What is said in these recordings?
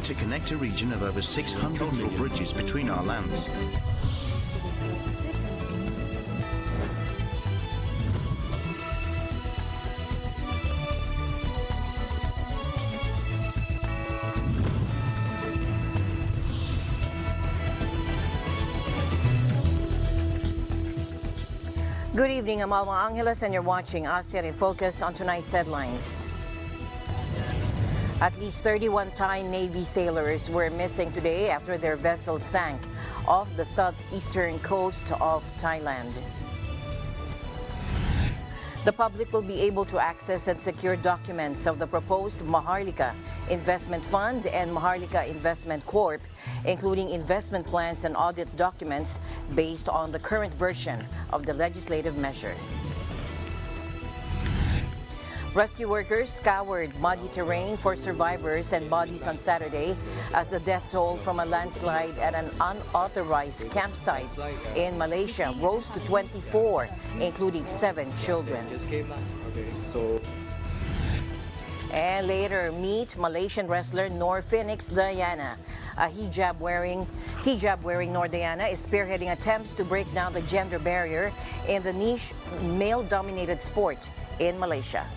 to connect a region of over 600 million bridges between our lands. Good evening, I'm Alma Angeles and you're watching ASEAN in Focus on tonight's headlines. At least 31 Thai Navy sailors were missing today after their vessel sank off the southeastern coast of Thailand. The public will be able to access and secure documents of the proposed Maharlika Investment Fund and Maharlika Investment Corp, including investment plans and audit documents based on the current version of the legislative measure. Rescue workers scoured muddy terrain for survivors and bodies on Saturday as the death toll from a landslide at an unauthorized campsite in Malaysia rose to 24, including 7 children. And later, meet Malaysian wrestler Nor Phoenix Diana. A hijab-wearing Nor Diana is spearheading attempts to break down the gender barrier in the niche male-dominated sport in Malaysia.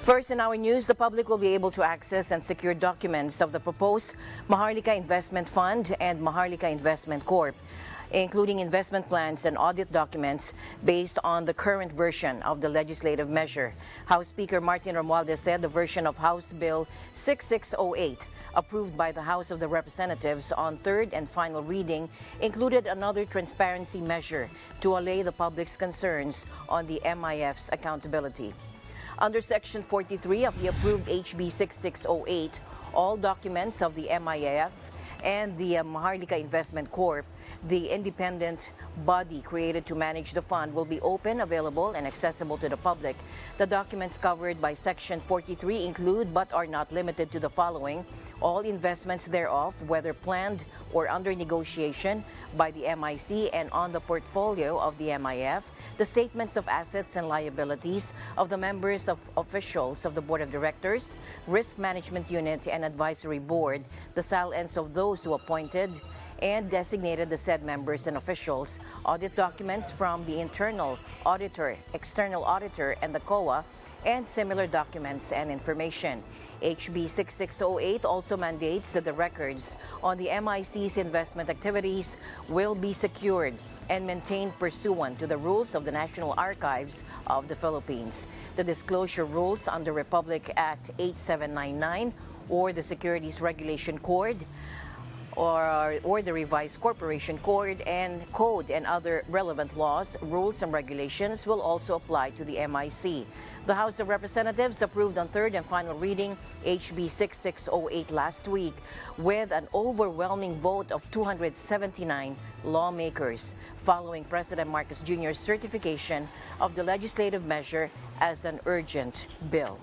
First in our news, the public will be able to access and secure documents of the proposed Maharlika Investment Fund and Maharlika Investment Corp, including investment plans and audit documents based on the current version of the legislative measure. House Speaker Martin Romualdez said the version of House Bill 6608, approved by the House of the Representatives on third and final reading, included another transparency measure to allay the public's concerns on the MIF's accountability. Under Section 43 of the approved HB 6608, all documents of the MIF and the Maharlika Investment Corp, the independent body created to manage the fund, will be open, available, and accessible to the public. The documents covered by Section 43 include, but are not limited to, the following: all investments thereof, whether planned or under negotiation by the MIC and on the portfolio of the MIF, the statements of assets and liabilities of the members of officials of the Board of Directors, Risk Management Unit, and Advisory Board, the salents of those who appointed and designated the said members and officials, audit documents from the internal auditor, external auditor, and the COA, and similar documents and information. HB 6608 also mandates that the records on the MIC's investment activities will be secured and maintained pursuant to the rules of the National Archives of the Philippines, the disclosure rules under Republic Act 8799 or the Securities Regulation Code, or the Revised Corporation Code and other relevant laws, rules, and regulations will also apply to the MIC. The House of Representatives approved on third and final reading HB 6608 last week with an overwhelming vote of 279 lawmakers, following President Marcos Jr.'s certification of the legislative measure as an urgent bill.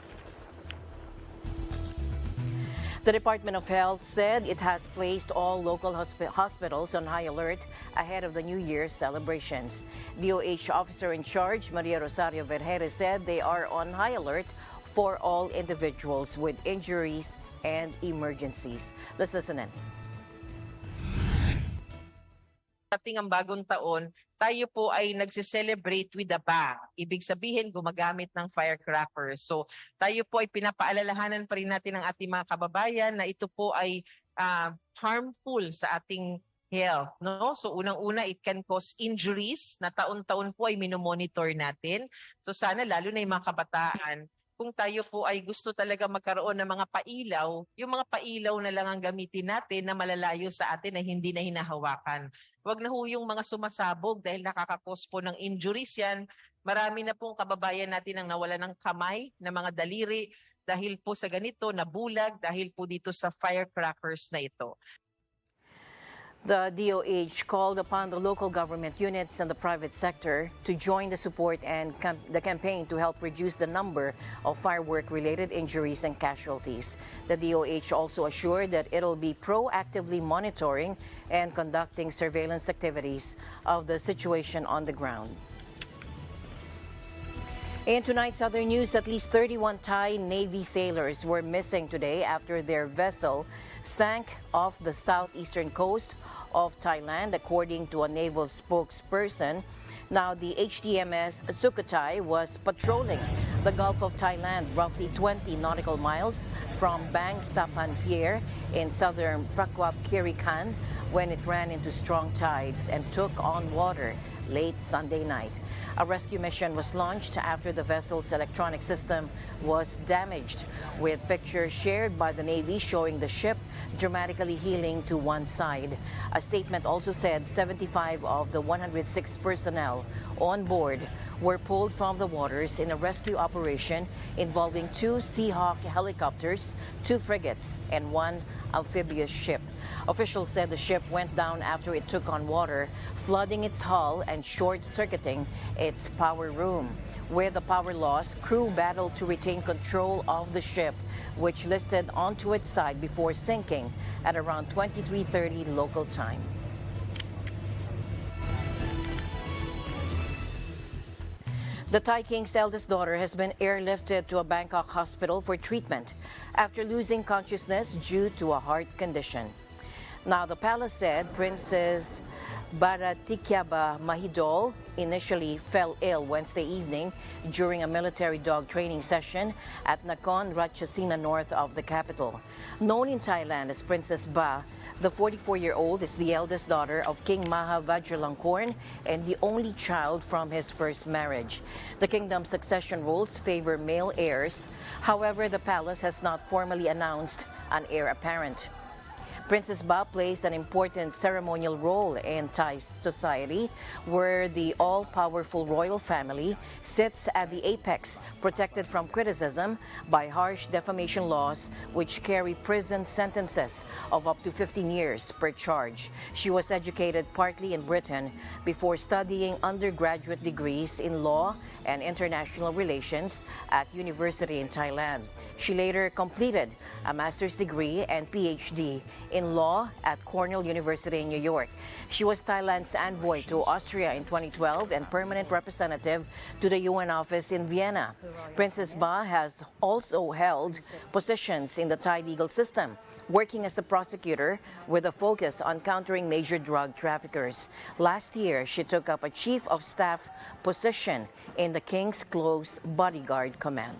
The Department of Health said it has placed all local hospitals on high alert ahead of the New Year's celebrations. DOH officer in charge, Maria Rosario Vergeres, said they are on high alert for all individuals with injuries and emergencies. Let's listen in. Ating ang bagong taon, tayo po ay nagse-celebrate with a bang. Ibig sabihin, gumagamit ng firecrackers. So tayo po ay pinapaalalahanan pa rin natin ang ating mga kababayan na ito po ay harmful sa ating health. No? So unang-una, it can cause injuries na taon-taon po ay minomonitor natin. So sana lalo na yung mga kabataan, kung tayo po ay gusto talaga magkaroon ng mga pailaw, yung mga pailaw na lang ang gamitin natin na malalayo sa atin na hindi na hinahawakan. Huwag na ho yung mga sumasabog dahil nakakakos po ng injuries yan. Marami na pong kababayan natin ang nawala ng kamay, ng mga daliri dahil po sa ganito, nabulag dahil po dito sa firecrackers na ito. The DOH called upon the local government units and the private sector to join the support and the campaign to help reduce the number of firework-related injuries and casualties. The DOH also assured that it'll be proactively monitoring and conducting surveillance activities of the situation on the ground. In tonight's other news, at least 31 Thai Navy sailors were missing today after their vessel sank off the southeastern coast of Thailand, according to a naval spokesperson. Now, the HTMS Sukhothai was patrolling the Gulf of Thailand, roughly 20 nautical miles from Bang Sapan Pier in southern Prakwap Kirikan, when it ran into strong tides and took on water late Sunday night. A rescue mission was launched after the vessel's electronic system was damaged, with pictures shared by the Navy showing the ship dramatically heeling to one side. A statement also said 75 of the 106 personnel on board were pulled from the waters in a rescue operation involving 2 Seahawk helicopters, 2 frigates, and 1 amphibious ship. Officials said the ship went down after it took on water, flooding its hull and short-circuiting its power room. With the power loss, crew battled to retain control of the ship, which listed onto its side before sinking at around 23:30 local time. The Thai king's eldest daughter has been airlifted to a Bangkok hospital for treatment after losing consciousness due to a heart condition. Now, the palace said Princess Baratikyaba Mahidol initially fell ill Wednesday evening during a military dog training session at Nakhon Ratchasima, north of the capital. Known in Thailand as Princess Ba, the 44-year-old is the eldest daughter of King Maha Vajiralongkorn and the only child from his first marriage. The kingdom's succession rules favor male heirs. However, the palace has not formally announced an heir apparent. Princess Ba plays an important ceremonial role in Thai society, where the all-powerful royal family sits at the apex, protected from criticism by harsh defamation laws, which carry prison sentences of up to 15 years per charge. She was educated partly in Britain before studying undergraduate degrees in law and international relations at university in Thailand. She later completed a master's degree and PhD in law at Cornell University in New York. She was Thailand's envoy to Austria in 2012 and permanent representative to the UN office in Vienna. Princess Ba has also held positions in the Thai legal system, working as a prosecutor with a focus on countering major drug traffickers. Last year, she took up a chief of staff position in the King's Close Bodyguard Command.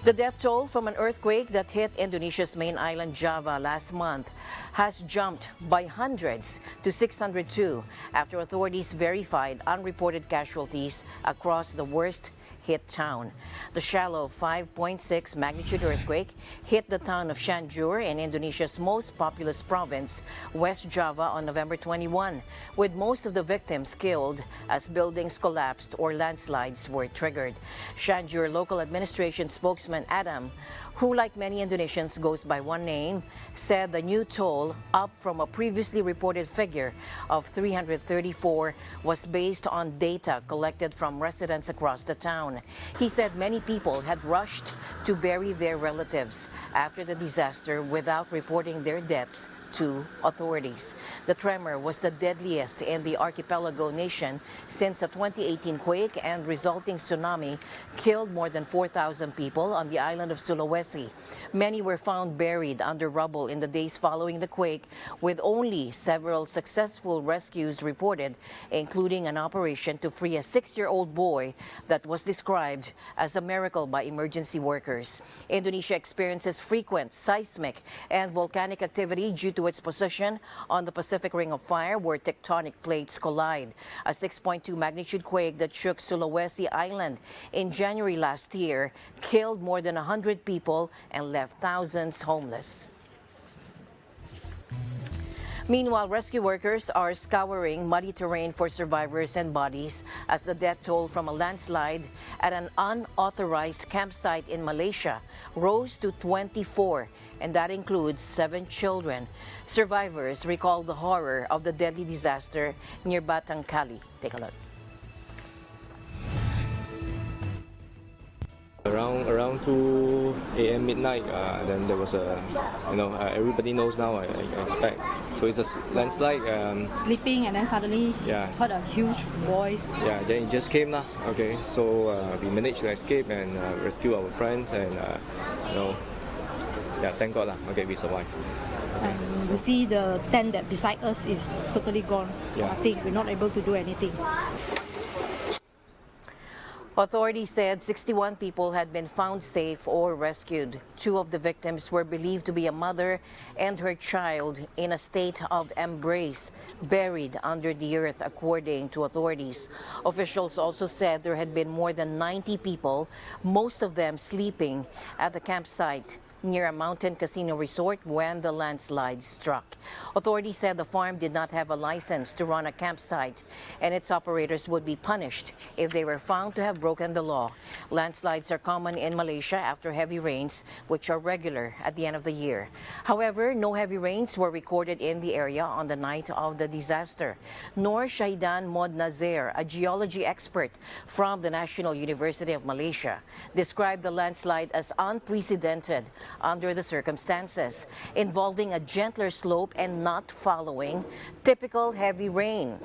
The death toll from an earthquake that hit Indonesia's main island Java last month has jumped by hundreds to 602 after authorities verified unreported casualties across the worst hit town. The shallow 5.6 magnitude earthquake hit the town of Cianjur in Indonesia's most populous province, West Java, on November 21, with most of the victims killed as buildings collapsed or landslides were triggered. Cianjur local administration spokesman Adam, who like many Indonesians goes by one name, said the new toll, up from a previously reported figure of 334, was based on data collected from residents across the town. He said many people had rushed to bury their relatives after the disaster without reporting their deaths to authorities. The tremor was the deadliest in the archipelago nation since a 2018 quake and resulting tsunami killed more than 4,000 people on the island of Sulawesi. Many were found buried under rubble in the days following the quake, with only several successful rescues reported, including an operation to free a 6-year-old boy that was described as a miracle by emergency workers. Indonesia experiences frequent seismic and volcanic activity due to its position on the Pacific Ring of Fire, where tectonic plates collide. A 6.2 magnitude quake that shook Sulawesi Island in January last year killed more than 100 people and left thousands homeless. Meanwhile, rescue workers are scouring muddy terrain for survivors and bodies as the death toll from a landslide at an unauthorized campsite in Malaysia rose to 24, and that includes 7 children. Survivors recall the horror of the deadly disaster near Batang Kali. Take a look. Around 2 a.m. midnight, then there was a, everybody knows now, I expect. So it's a landslide. Sleeping and then suddenly heard a huge voice. Yeah, then it just came now. Okay, so we managed to escape and rescue our friends, and thank God lah. Okay, we survived. And we see the tent that beside us is totally gone. Yeah. Nothing. We're not able to do anything. Authorities said 61 people had been found safe or rescued. Two of the victims were believed to be a mother and her child in a state of embrace, buried under the earth, according to authorities. Officials also said there had been more than 90 people, most of them sleeping at the campsite near a mountain casino resort when the landslide struck. Authorities said the farm did not have a license to run a campsite, and its operators would be punished if they were found to have broken the law. Landslides are common in Malaysia after heavy rains, which are regular at the end of the year. However, no heavy rains were recorded in the area on the night of the disaster. Nor Shahidan Mod Nazer, a geology expert from the National University of Malaysia, described the landslide as unprecedented under the circumstances, involving a gentler slope and not following typical heavy rain.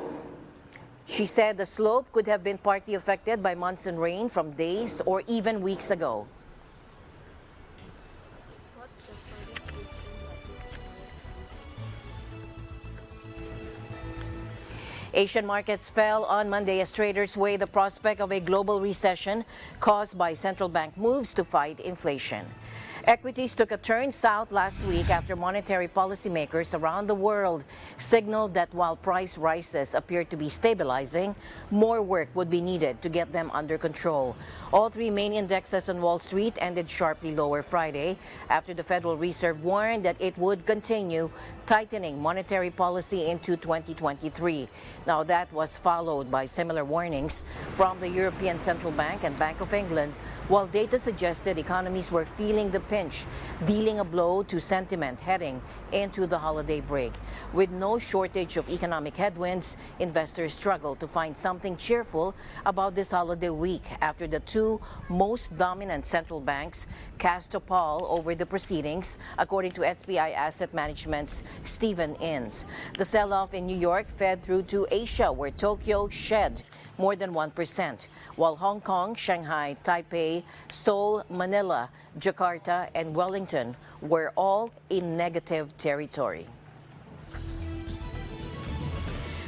She said the slope could have been partly affected by monsoon rain from days or even weeks ago. Asian markets fell on Monday as traders weigh the prospect of a global recession caused by central bank moves to fight inflation. Equities took a turn south last week after monetary policymakers around the world signaled that while price rises appear to be stabilizing, more work would be needed to get them under control. All three main indexes on Wall Street ended sharply lower Friday after the Federal Reserve warned that it would continue tightening monetary policy into 2023. Now, that was followed by similar warnings from the European Central Bank and Bank of England, while data suggested economies were feeling the pinch, dealing a blow to sentiment heading into the holiday break. With no shortage of economic headwinds, investors struggle to find something cheerful about this holiday week after the two most dominant central banks cast a pall over the proceedings, according to SBI Asset Management's Stephen Inns. The sell-off in New York fed through to Asia, where Tokyo shed more than 1%, while Hong Kong, Shanghai, Taipei, Seoul, Manila, Jakarta, and Wellington were all in negative territory.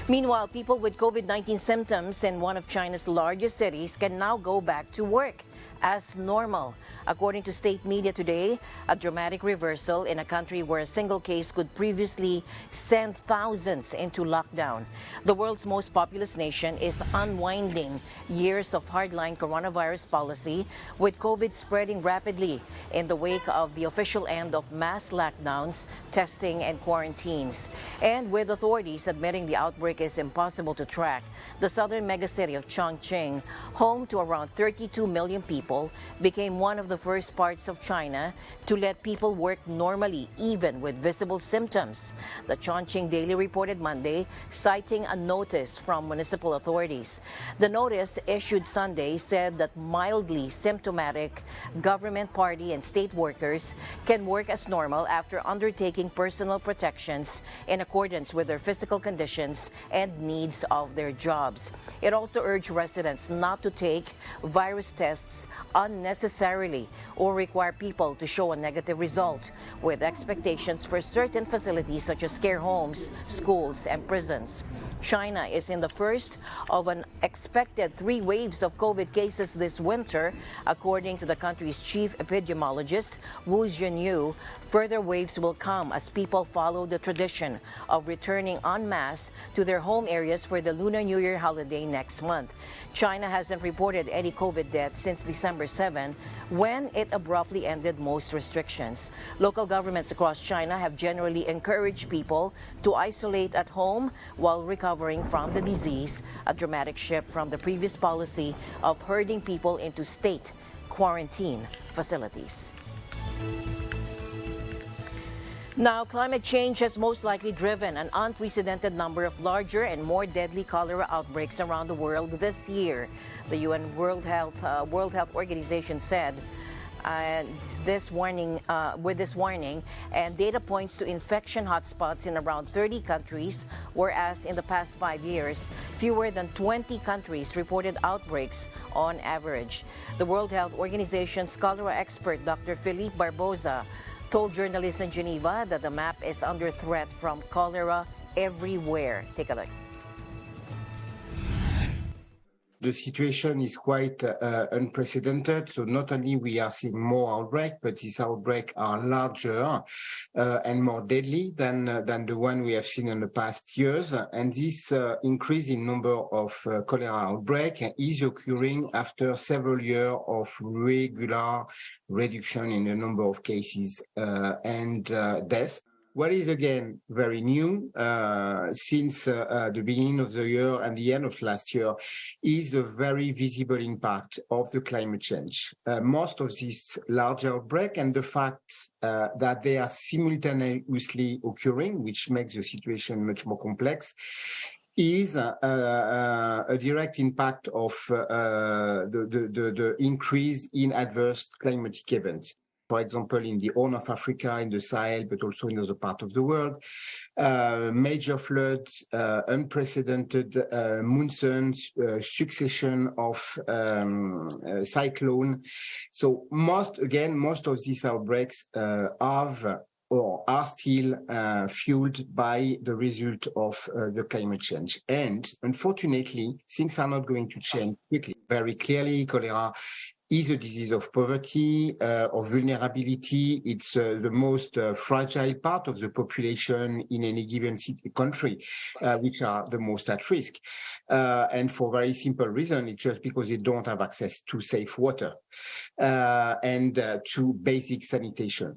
Meanwhile, people with COVID-19 symptoms in one of China's largest cities can now go back to work as normal. According to state media today, a dramatic reversal in a country where a single case could previously send thousands into lockdown. The world's most populous nation is unwinding years of hardline coronavirus policy, with COVID spreading rapidly in the wake of the official end of mass lockdowns, testing, and quarantines. And with authorities admitting the outbreak is impossible to track, the southern megacity of Chongqing, home to around 32 million people, became one of the first parts of China to let people work normally, even with visible symptoms. The Chongqing Daily reported Monday, citing a notice from municipal authorities. The notice, issued Sunday, said that mildly symptomatic government, party, and state workers can work as normal after undertaking personal protections in accordance with their physical conditions and needs of their jobs. It also urged residents not to take virus tests unnecessarily or require people to show a negative result, with expectations for certain facilities such as care homes, schools, and prisons. China is in the first of an expected 3 waves of COVID cases this winter, according to the country's chief epidemiologist, Wu Zhenyu. Further waves will come as people follow the tradition of returning en masse to their home areas for the Lunar New Year holiday next month. China hasn't reported any COVID deaths since December 7, when it abruptly ended most restrictions. Local governments across China have generally encouraged people to isolate at home while recovering from the disease, a dramatic shift from the previous policy of herding people into state quarantine facilities. Now, climate change has most likely driven an unprecedented number of larger and more deadly cholera outbreaks around the world this year. The UN World Health Organization said, with this warning, and data points to infection hotspots in around 30 countries, whereas in the past 5 years, fewer than 20 countries reported outbreaks on average. The World Health Organization's cholera expert, Dr. Philippe Barbosa, told journalists in Geneva that the map is under threat from cholera everywhere. Take a look. The situation is quite unprecedented. So not only we are seeing more outbreaks, but these outbreaks are larger and more deadly than the one we have seen in the past years. And this increase in number of cholera outbreaks is occurring after several years of regular reduction in the number of cases and deaths. What is again very new since the beginning of the year and the end of last year is a very visible impact of the climate change. Most of these large outbreaks and the fact that they are simultaneously occurring, which makes the situation much more complex, is a direct impact of the increase in adverse climatic events. For example, in the Horn of Africa, in the Sahel, but also in other parts of the world, major floods, unprecedented monsoons, succession of cyclone. So most of these outbreaks have or are still fueled by the result of the climate change. And unfortunately, things are not going to change quickly. Very clearly, cholera is a disease of poverty, of vulnerability. It's the most fragile part of the population in any given country, which are the most at risk. And for very simple reason, it's just because they don't have access to safe water and to basic sanitation.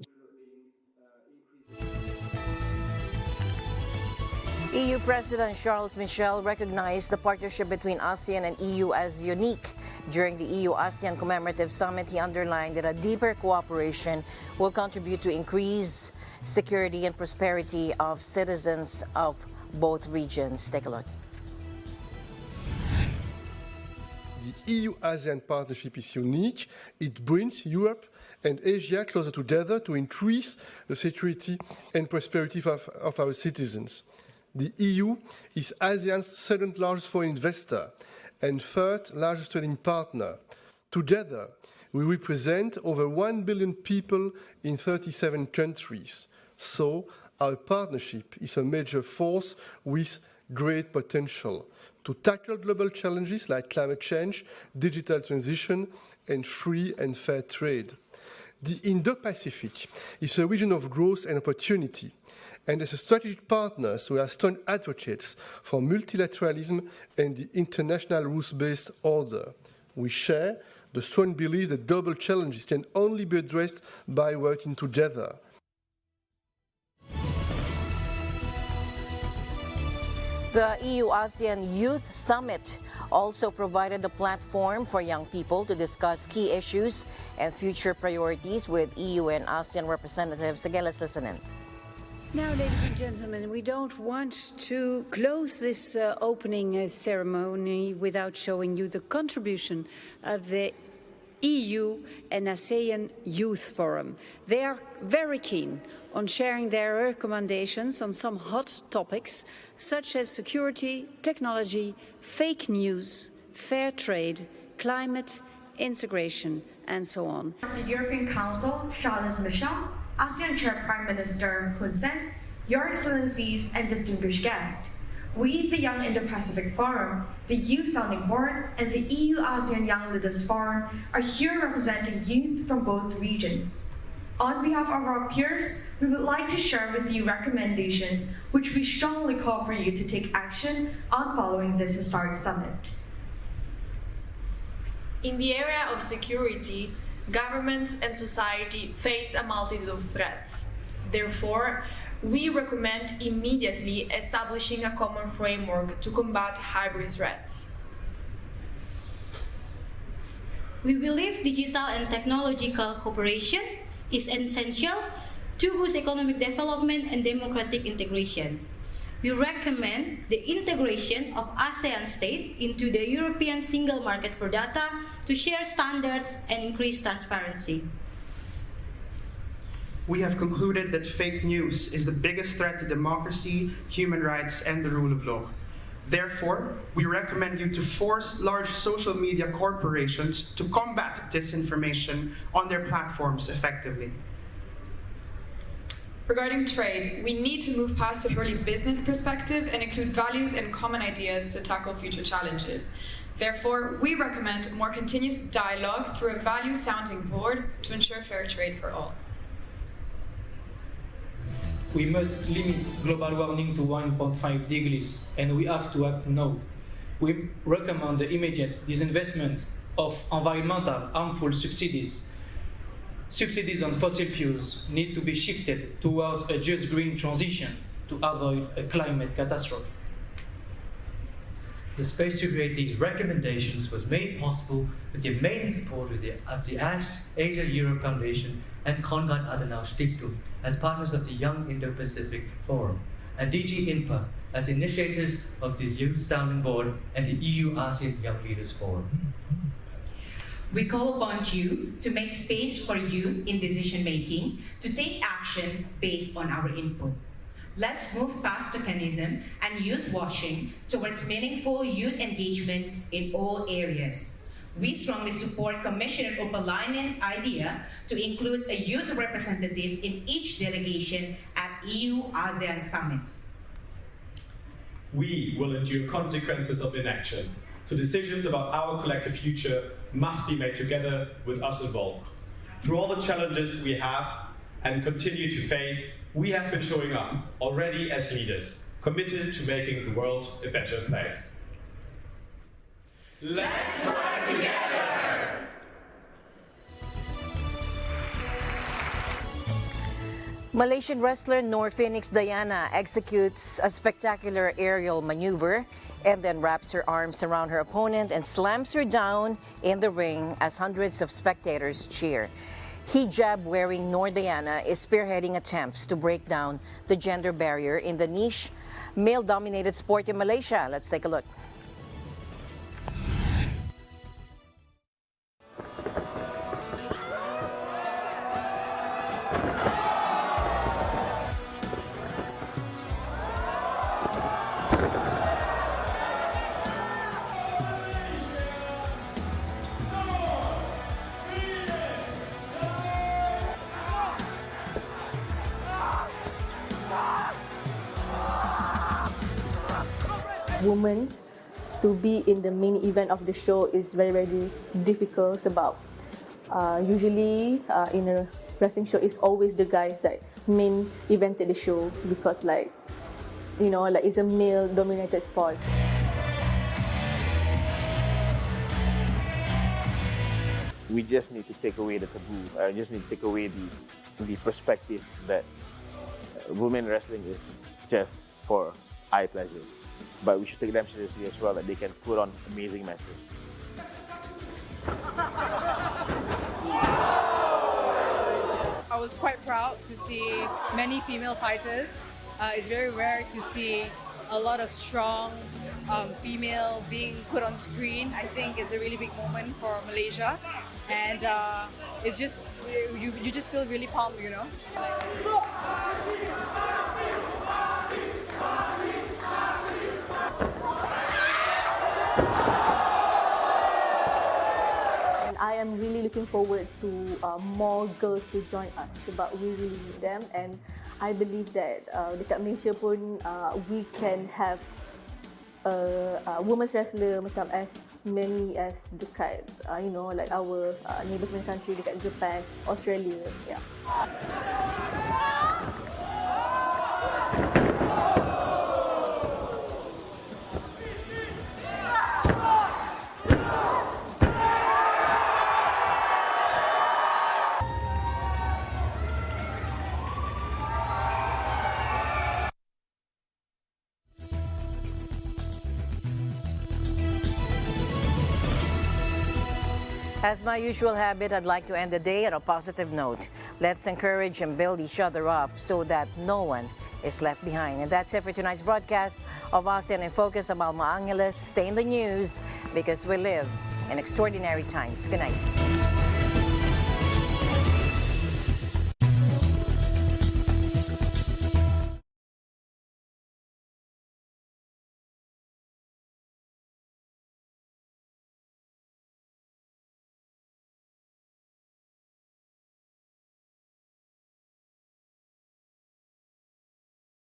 EU President Charles Michel recognized the partnership between ASEAN and EU as unique. During the EU-ASEAN Commemorative Summit, he underlined that a deeper cooperation will contribute to increase security and prosperity of citizens of both regions. Take a look. The EU-ASEAN partnership is unique. It brings Europe and Asia closer together to increase the security and prosperity of our citizens. The EU is ASEAN's second largest foreign investor and third largest trading partner. Together, we represent over 1 billion people in 37 countries. So, our partnership is a major force with great potential to tackle global challenges like climate change, digital transition, and free and fair trade. The Indo-Pacific is a region of growth and opportunity. And as a strategic partners, we are strong advocates for multilateralism and the international rules-based order. We share the strong belief that global challenges can only be addressed by working together. The EU-ASEAN Youth Summit also provided a platform for young people to discuss key issues and future priorities with EU and ASEAN representatives. Again, let's listen in. Now, ladies and gentlemen, we don't want to close this opening ceremony without showing you the contribution of the EU and ASEAN Youth Forum. They are very keen on sharing their recommendations on some hot topics such as security, technology, fake news, fair trade, climate, integration, and so on. The European Council, Charles Michel, ASEAN Chair Prime Minister Hun Sen, Your Excellencies and distinguished guests, we, the Young Indo-Pacific Forum, the Youth Sounding Board, and the EU-ASEAN Young Leaders Forum are here representing youth from both regions. On behalf of our peers, we would like to share with you recommendations which we strongly call for you to take action on following this historic summit. In the area of security, governments and society face a multitude of threats. Therefore, we recommend immediately establishing a common framework to combat hybrid threats. We believe digital and technological cooperation is essential to boost economic development and democratic integration. We recommend the integration of ASEAN states into the European single market for data to share standards and increase transparency. We have concluded that fake news is the biggest threat to democracy, human rights, and the rule of law. Therefore, we recommend you to force large social media corporations to combat disinformation on their platforms effectively. Regarding trade, we need to move past a purely business perspective and include values and common ideas to tackle future challenges. Therefore, we recommend more continuous dialogue through a value-sounding board to ensure fair trade for all. We must limit global warming to 1.5 degrees, and we have to act now. We recommend the immediate disinvestment of environmental harmful subsidies. Subsidies on fossil fuels need to be shifted towards a just green transition to avoid a climate catastrophe. The space to create these recommendations was made possible with the amazing support of the Asia-Europe Foundation and Konrad Adenauer Stiftung as partners of the Young Indo-Pacific Forum, and DG INPA as initiators of the Youth Standing Board and the EU-ASEAN Young Leaders Forum. We call upon you to make space for youth in decision-making, to take action based on our input. Let's move past tokenism and youth washing towards meaningful youth engagement in all areas. We strongly support Commissioner Upalainen's idea to include a youth representative in each delegation at EU-ASEAN summits. We will endure consequences of inaction, so decisions about our collective future must be made together with us involved. Through all the challenges we have and continue to face, we have been showing up already as leaders, committed to making the world a better place. Let's work together! Malaysian wrestler Nor Phoenix Diana executes a spectacular aerial maneuver and then wraps her arms around her opponent and slams her down in the ring as hundreds of spectators cheer. Hijab-wearing Nor Diana is spearheading attempts to break down the gender barrier in the niche, male-dominated sport in Malaysia. Let's take a look. Women to be in the main event of the show is very, very difficult sebab usually in a wrestling show it's always the guys that main evented the show because like it's a male dominated sport. We just need to take away the taboo. Just need to take away the perspective that women wrestling is just for eye pleasure. But we should take them seriously as well, that they can put on amazing matches. I was quite proud to see many female fighters. It's very rare to see a lot of strong female being put on screen. I think it's a really big moment for Malaysia, and it's just you just feel really pumped, you know. I am really looking forward to more girls to join us sebab we really need them, and I believe that dekat Malaysia pun we can have women's wrestler macam as many as dekat like our neighbours country dekat Japan, Australia, yeah. As my usual habit, I'd like to end the day on a positive note. Let's encourage and build each other up so that no one is left behind. And that's it for tonight's broadcast of ASEAN in Focus. I'm Alma Angeles. Stay in the news because we live in extraordinary times. Good night.